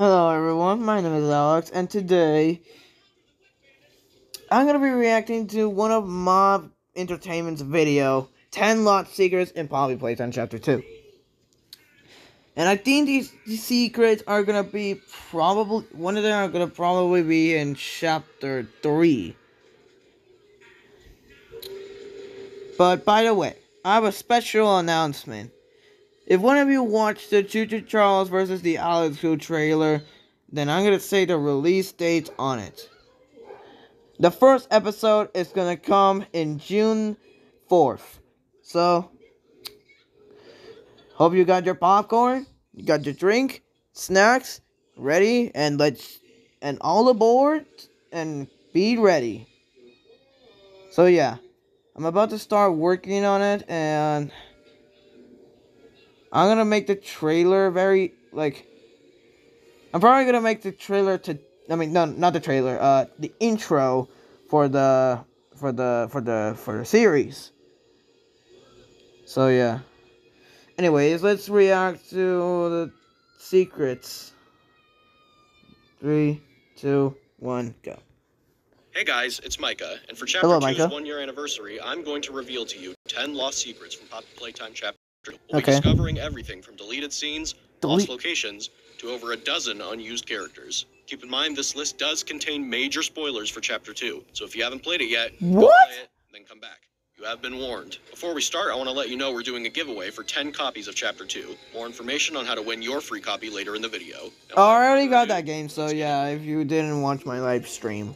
Hello everyone, my name is Alex, and today I'm going to be reacting to one of Mob Entertainment's video, 10 Lost Secrets in Poppy Playtime Chapter 2. And I think these secrets are going to be one of them are going to probably be in Chapter 3. But by the way, I have a special announcement. If one of you watched the Choo Choo Charles vs. the Alex Who trailer, then I'm going to say the release date on it. The first episode is gonna come in June 4th. So, hope you got your popcorn, you got your drink, snacks ready, and all aboard and be ready. So yeah, I'm about to start working on it, and I'm gonna make the trailer I'm probably gonna make the trailer no, not the trailer, the intro for the series. So yeah. Anyways, let's react to the secrets. 3, 2, 1, go. Hey guys, it's Micah, and for Hello, Chapter 2's Micah. 1-year anniversary, I'm going to reveal to you 10 lost secrets from Poppy Playtime Chapter 2. We'll be discovering everything from deleted scenes, lost locations, to over a dozen unused characters. Keep in mind, this list does contain major spoilers for Chapter 2, so if you haven't played it yet, go play it, then come back. You have been warned. Before we start, I want to let you know we're doing a giveaway for 10 copies of Chapter 2. More information on how to win your free copy later in the video. Oh, I already got that game, so yeah, if you didn't watch my live stream.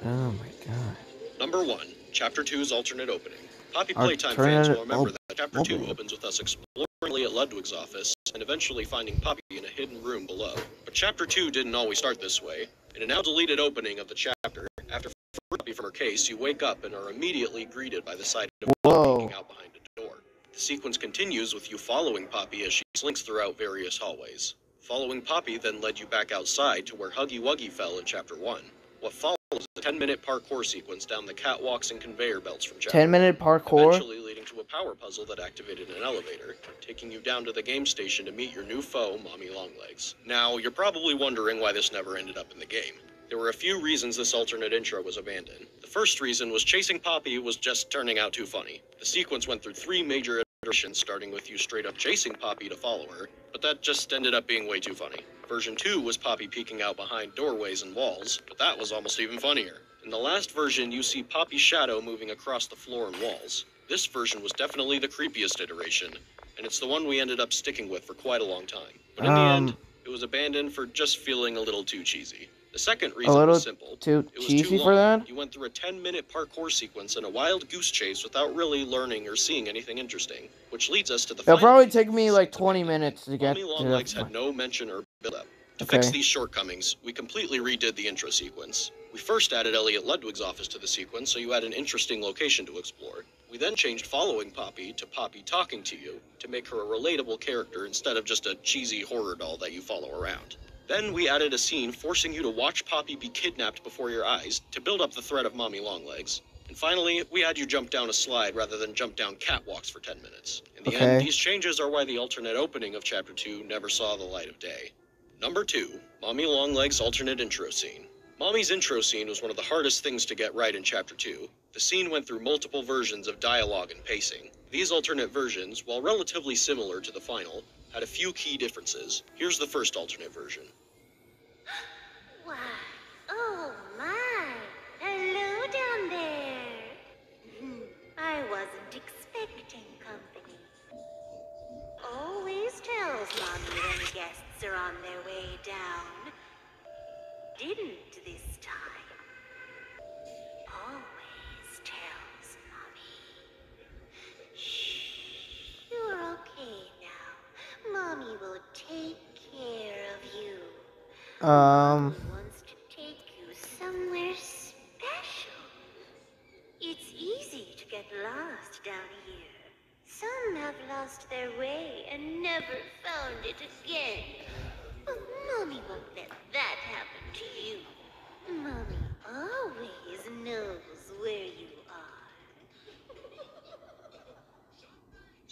Oh my god. Number 1, Chapter 2's alternate opening. Poppy Playtime fans will remember that Chapter 2 opens with us exploring Elliot Ludwig's office and eventually finding Poppy in a hidden room below. But Chapter 2 didn't always start this way. In a now deleted opening of the chapter, after Poppy from her case, you wake up and are immediately greeted by the sight of Poppy peeking out behind a door. The sequence continues with you following Poppy as she slinks throughout various hallways. Following Poppy then led you back outside to where Huggy Wuggy fell in Chapter 1. What follows is a 10-minute parkour sequence down the catwalks and conveyor belts from Chapter 10-minute parkour? Eventually leading to a power puzzle that activated an elevator, taking you down to the game station to meet your new foe, Mommy Longlegs. Now, you're probably wondering why this never ended up in the game. There were a few reasons this alternate intro was abandoned. The first reason was chasing Poppy was just turning out too funny. The sequence went through 3 major iterations, starting with you straight up chasing Poppy to follow her, but that just ended up being way too funny. Version 2 was Poppy peeking out behind doorways and walls, but that was almost even funnier. In the last version, you see Poppy's shadow moving across the floor and walls. This version was definitely the creepiest iteration, and it's the one we ended up sticking with for quite a long time. But in the end, it was abandoned for just feeling a little too cheesy. The second reason was simple. Too it was cheesy too long. for that? You went through a 10-minute parkour sequence and a wild goose chase without really learning or seeing anything interesting, which leads us to the It'll probably take me like 20 minutes to get Mommy to Longlegs had no mention or build-up. To fix these shortcomings, we completely redid the intro sequence. We first added Elliot Ludwig's office to the sequence so you had an interesting location to explore. We then changed following Poppy to Poppy talking to you to make her a relatable character instead of just a cheesy horror doll that you follow around. Then we added a scene forcing you to watch Poppy be kidnapped before your eyes to build up the threat of Mommy Longlegs. And finally, we had you jump down a slide rather than jump down catwalks for 10 minutes. In the end, these changes are why the alternate opening of Chapter 2 never saw the light of day. Number 2, Mommy Longlegs' alternate intro scene. Mommy's intro scene was one of the hardest things to get right in Chapter 2. The scene went through multiple versions of dialogue and pacing. These alternate versions, while relatively similar to the final, had a few key differences. Here's the first alternate version. Why, oh my, hello down there. I wasn't expecting company. Always tells Mommy when guests are on their way down. Didn't this time. Always tells Mommy. Shh, you're okay now. Mommy will take care of you. Mommy wants to take you somewhere special. It's easy to get lost down here. Some have lost their way and never found it again. But Mommy won't let that happen to you. Mommy always knows where you are.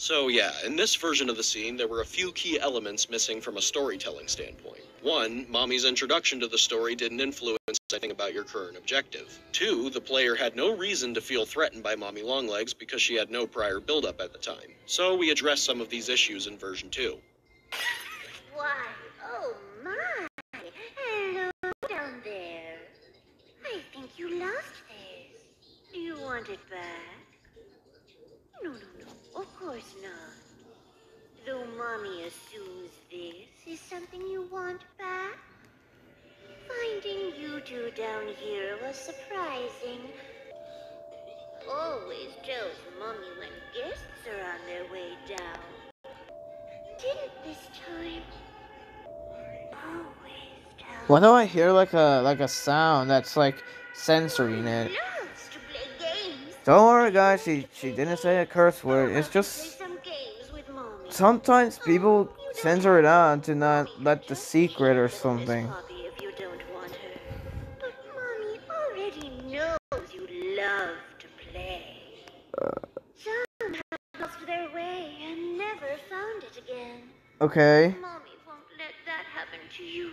So yeah, in this version of the scene, there were a few key elements missing from a storytelling standpoint. 1, Mommy's introduction to the story didn't influence anything about your current objective. 2, the player had no reason to feel threatened by Mommy Longlegs because she had no prior build-up at the time. So we addressed some of these issues in version 2. Why, oh my! Hello down there. I think you lost this. Do you want it back? No, of course not. Though Mommy assumes this is something you want back. Finding you two down here was surprising. Always tells Mommy when guests are on their way down. Didn't this time. Always tells. Why do I hear like a sound that's like censoring it? Loves to play games. Don't worry, guys. She didn't say a curse word. It's Play just some games with Mommy. sometimes people censor it out to not let the secret or something. Poppy if you don't want her. But Mommy already knows you love to play. Some have lost their way and never found it again. Okay. Mommy won't let that happen to you.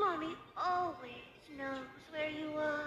Mommy always knows where you are.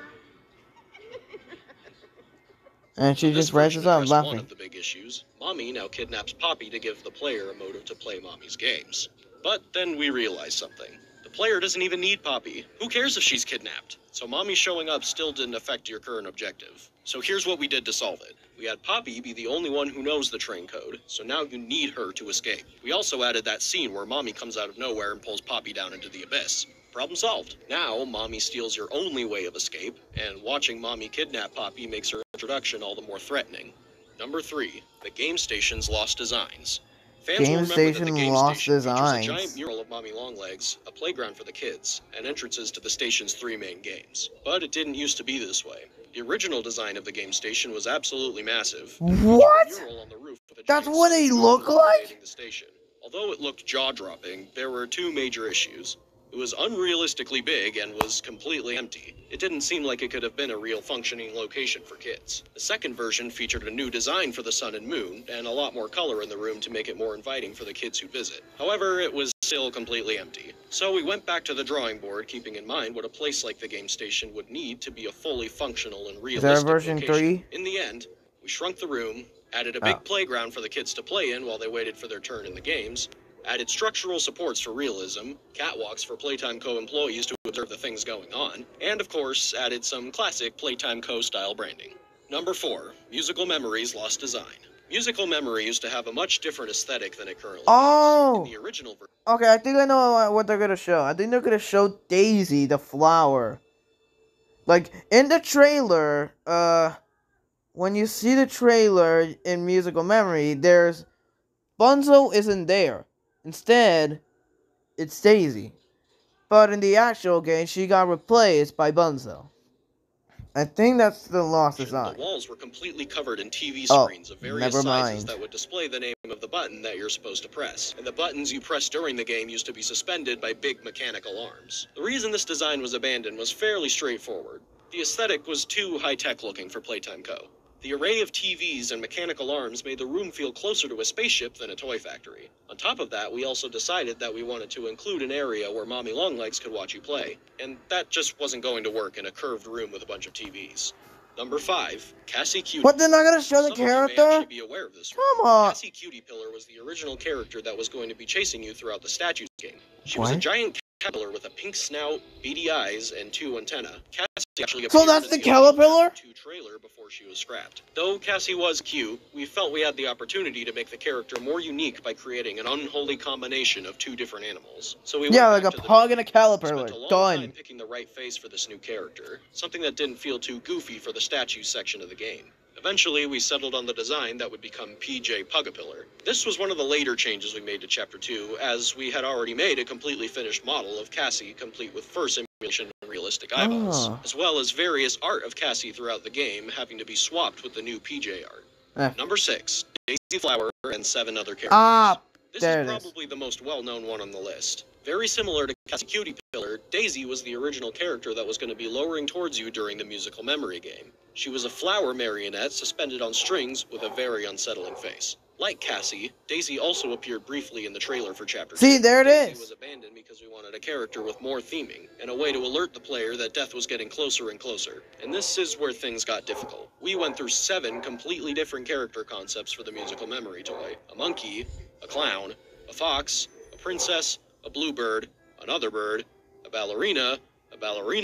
And she This just raises version up addressed one laughing. of the big issues. Mommy now kidnaps Poppy to give the player a motive to play Mommy's games. But then we realized something. The player doesn't even need Poppy. Who cares if she's kidnapped? So Mommy showing up still didn't affect your current objective. So here's what we did to solve it. We had Poppy be the only one who knows the train code, so now you need her to escape. We also added that scene where Mommy comes out of nowhere and pulls Poppy down into the abyss. Problem solved. Now, Mommy steals your only way of escape, and watching Mommy kidnap Poppy makes her introduction all the more threatening. Number 3, the game station's lost designs. Fans will Game remember that the station game lost station features a designs. giant mural of Mommy Longlegs, a playground for the kids, and entrances to the station's 3 main games. But it didn't used to be this way. The original design of the game station was absolutely massive. What? A mural on the roof with a That's giant what they sign look like? illuminating the station. Although it looked jaw-dropping, there were 2 major issues. It was unrealistically big and was completely empty. It didn't seem like it could have been a real functioning location for kids. The second version featured a new design for the sun and moon, and a lot more color in the room to make it more inviting for the kids who visit. However, it was still completely empty. So we went back to the drawing board, keeping in mind what a place like the game station would need to be a fully functional and realistic Is there a version location. 3? In the end, we shrunk the room, added a big playground for the kids to play in while they waited for their turn in the games, added structural supports for realism, catwalks for Playtime Co. employees to observe the things going on, and of course, added some classic Playtime Co. style branding. Number 4, Musical Memories lost design. Musical Memory used to have a much different aesthetic than it currently Oh! does. In the original version, Okay, I think I know what they're gonna show. I think they're gonna show Daisy the flower. Like, in the trailer, when you see the trailer in Musical Memory, there's... Bunzo isn't there. Instead, it's Daisy. But in the actual game, she got replaced by Bunzo. I think that's the lost design. the walls were completely covered in TV Oh, screens of various never sizes mind. that would display the name of the button that you're supposed to press. And the buttons you press during the game used to be suspended by big mechanical arms. The reason this design was abandoned was fairly straightforward. The aesthetic was too high-tech looking for Playtime Co. The array of TVs and mechanical arms made the room feel closer to a spaceship than a toy factory. On top of that, we also decided that we wanted to include an area where Mommy Longlegs could watch you play, and that just wasn't going to work in a curved room with a bunch of TVs. Number 5, Cassie Cutie. What, they're not gonna show the Some of you may character? actually be aware of this. Come on. Cassie Cutie Pillar was the original character that was going to be chasing you throughout the Statues game. She was a What? giant caterpillar with a pink snout, beady eyes, and 2 antennae. Cassie actually So appeared that's in the the caterpillar? 2 trailer before she was scrapped. Though Cassie was cute, we felt we had the opportunity to make the character more unique by creating an unholy combination of 2 different animals. So we Yeah, went like back a to the pug and a caterpillar. spent a long Done. time picking the right face for this new character, something that didn't feel too goofy for the statues section of the game. Eventually, we settled on the design that would become PJ Pugapillar. This was one of the later changes we made to Chapter 2, as we had already made a completely finished model of Cassie, complete with fur simulation and realistic eyeballs, Oh. as well as various art of Cassie throughout the game having to be swapped with the new PJ art. Number 6, Daisy Flower and 7 other characters. Ah, This there is it is. probably the most well-known one on the list. Very similar to Cassie Cutie Pillar, Daisy was the original character that was going to be lowering towards you during the Musical Memory game. She was a flower marionette suspended on strings with a very unsettling face. Like Cassie, Daisy also appeared briefly in the trailer for Chapter 2. See, there it Daisy is. was abandoned because we wanted a character with more theming, and a way to alert the player that death was getting closer and closer. And this is where things got difficult. We went through 7 completely different character concepts for the musical memory toy. A monkey, a clown, a fox, a princess, a bluebird, another bird, a ballerina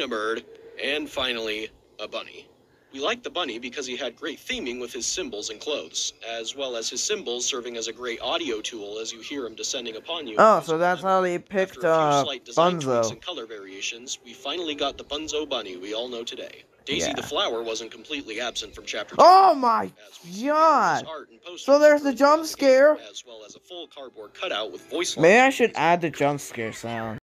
bird, and finally, a bunny. We liked the bunny because he had great theming with his symbols and clothes, as well as his symbols serving as a great audio tool as you hear him descending upon you. Oh, so that's how they picked After a few slight design tweaks Bunzo. and color variations, we finally got the Bunzo bunny we all know today. Daisy Yeah. the flower wasn't completely absent from Chapter 2. Oh my as we god! art and posters So there's for the the jump game, scare. as well as a full cardboard cutout with voice Maybe I lines. should add the jump scare sound.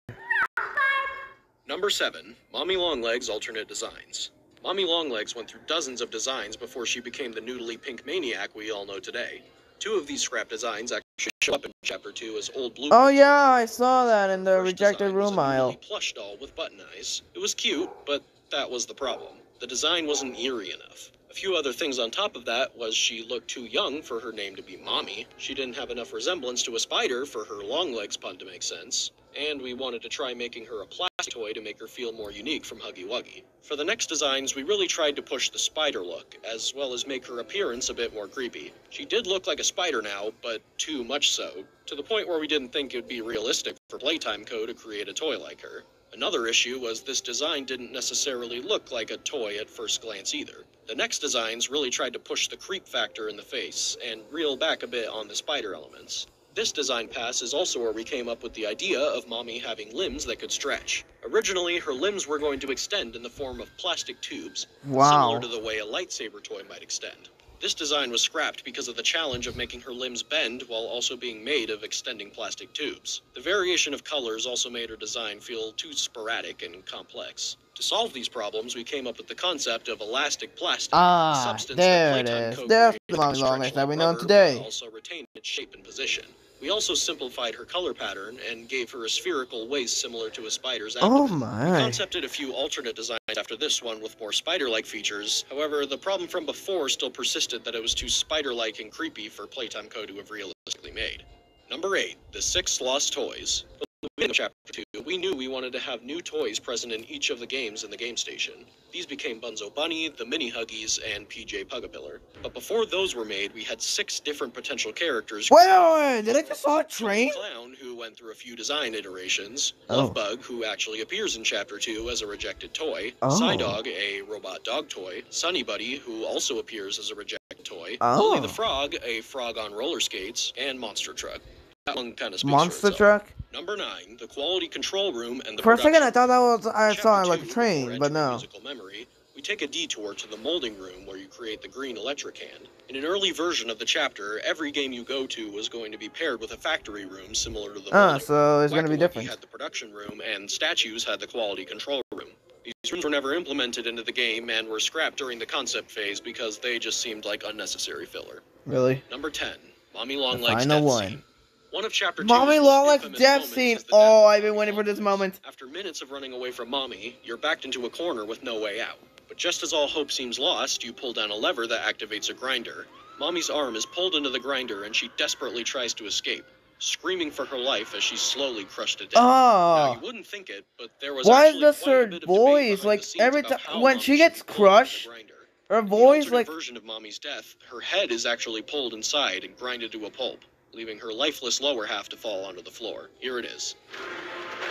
Number 7, Mommy Longlegs alternate designs. Mommy Longlegs went through dozens of designs before she became the noodly pink maniac we all know today. 2 of these scrap designs actually show up in Chapter 2 as old blue. Oh yeah, I saw that in the First rejected design was room a aisle. noodly plush doll with button eyes. It was cute, but that was the problem. The design wasn't eerie enough. A few other things on top of that was she looked too young for her name to be Mommy. She didn't have enough resemblance to a spider for her Longlegs pun to make sense. And we wanted to try making her a plastic toy to make her feel more unique from Huggy Wuggy. For the next designs, we really tried to push the spider look, as well as make her appearance a bit more creepy. She did look like a spider now, but too much so, to the point where we didn't think it would be realistic for Playtime Co. to create a toy like her. Another issue was this design didn't necessarily look like a toy at first glance either. The next designs really tried to push the creep factor in the face, and reel back a bit on the spider elements. This design pass is also where we came up with the idea of Mommy having limbs that could stretch. Originally, her limbs were going to extend in the form of plastic tubes, Wow. similar to the way a lightsaber toy might extend. This design was scrapped because of the challenge of making her limbs bend while also being made of extending plastic tubes. The variation of colors also made her design feel too sporadic and complex. To solve these problems, we came up with the concept of elastic plastic, a Ah, substance there that it Playtime is. Co. There's created the to Mommy stretch Longlegs that like we know rubber, today. but also retain its shape and position. We also simplified her color pattern and gave her a spherical waist similar to a spider's abdomen. Oh We my. concepted a few alternate designs after this one with more spider-like features. However, the problem from before still persisted that it was too spider-like and creepy for Playtime Co. to have realistically made. Number 8, the 6 Lost Toys. At the beginning of Chapter 2, we knew we wanted to have new toys present in each of the games in the game station. These became Bunzo Bunny, the Mini Huggies, and PJ Pugapillar. But before those were made, we had 6 different potential characters. Wait, did I just saw a train? Clown, who went through a few design iterations. Oh. Lovebug, who actually appears in Chapter 2 as a rejected toy. Oh. Psydog, a robot dog toy. Sunny Buddy, who also appears as a rejected toy. Oh. Lily the Frog, a frog on roller skates. And Monster Truck. That one kind of speaks Monster for itself. truck? Number 9, the quality control room and the For a second I production thought that was I in saw Chapter like a 2, train, before but entering no. musical memory, we take a detour to the molding room where you create the green electric hand. In an early version of the chapter, every game you go to was going to be paired with a factory room similar to the Ah, molding. so it's gonna be Wacky Wuggy different. had the production room, and Statues had the quality control room. These rooms were never implemented into the game and were scrapped during the concept phase because they just seemed like unnecessary filler. Really? Number 10, Mommy Longlegs final death one. scene. One of Chapter 2's Mommy most Longlegs infamous death moments scene. is the Oh, death of I've been Mommy waiting for this Longlegs. moment. After minutes of running away from Mommy, you're backed into a corner with no way out. But just as all hope seems lost, you pull down a lever that activates a grinder. Mommy's arm is pulled into the grinder and she desperately tries to escape, screaming for her life as she's slowly crushed to death. Now, you Oh. wouldn't think it, but there was Why is actually this quite a her bit of debate voice? behind Like the scenes every about time how when Mommy she should gets be pulled into the crushed, grinder. her In the voice alternate like version of Mommy's death, her head is actually pulled inside and grinded to a pulp, leaving her lifeless lower half to fall onto the floor. Here it is.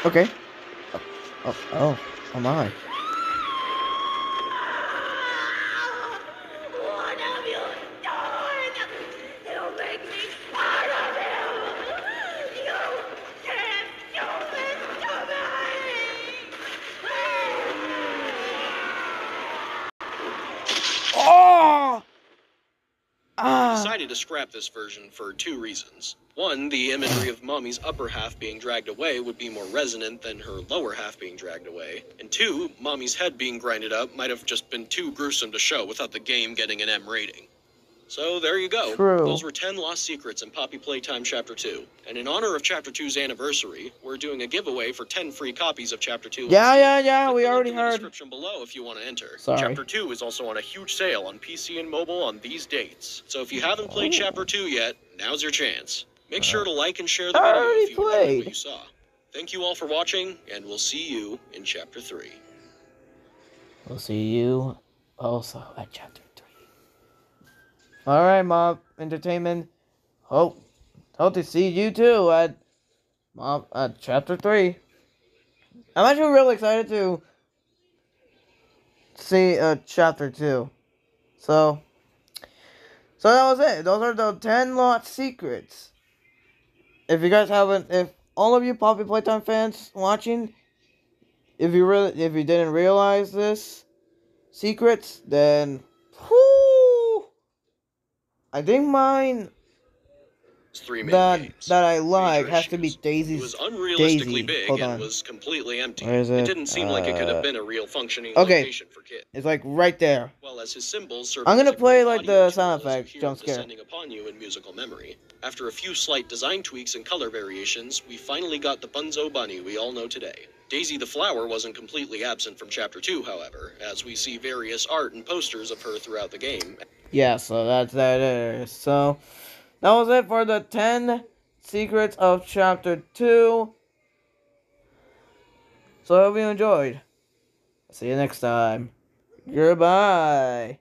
okay. Oh my. What have you done? You make me part of you! You can't do this to me! Oh! We Ah. decided to scrap this version for 2 reasons. One, the imagery of Mommy's upper half being dragged away would be more resonant than her lower half being dragged away. And 2, Mommy's head being grinded up might have just been too gruesome to show without the game getting an M rating. So there you go. True. Those were 10 lost secrets in Poppy Playtime Chapter 2. And in honor of Chapter 2's anniversary, we're doing a giveaway for 10 free copies of Chapter 2. Yeah, Click we the link already in the heard. description below if you want to enter. Sorry. Chapter 2 is also on a huge sale on PC and mobile on these dates. So if you haven't played Chapter 2 yet, Now's your chance. Make sure to like and share the I video already if you enjoyed played. what you saw. Thank you all for watching, and we'll see you in Chapter 3. We'll see you also at Chapter 3. Alright, Mob Entertainment. Hope to see you too at Chapter 3. I'm actually really excited to see Chapter 2. So that was it. Those are the 10 lost secrets. If you guys haven't, if all of you Poppy Playtime fans watching, if you didn't realize this secrets, then whoo, I think mine 3 main that games. I Major like has to be issues. Daisy's. It was unrealistically Daisy. big Hold and on. was completely empty. Where is it? didn't seem like it could have been a real functioning Okay. location for kids. It's like right there. Well, as his symbols served I'm gonna as a play great like audio the sound material as you effect, hear jump it scare. descending upon you in musical memory. After a few slight design tweaks and color variations, we finally got the Bunzo Bunny we all know today. Daisy the Flower wasn't completely absent from Chapter 2, however, as we see various art and posters of her throughout the game. Yeah, so that is. So that was it for the 10 secrets of Chapter 2. So I hope you enjoyed. See you next time. Goodbye.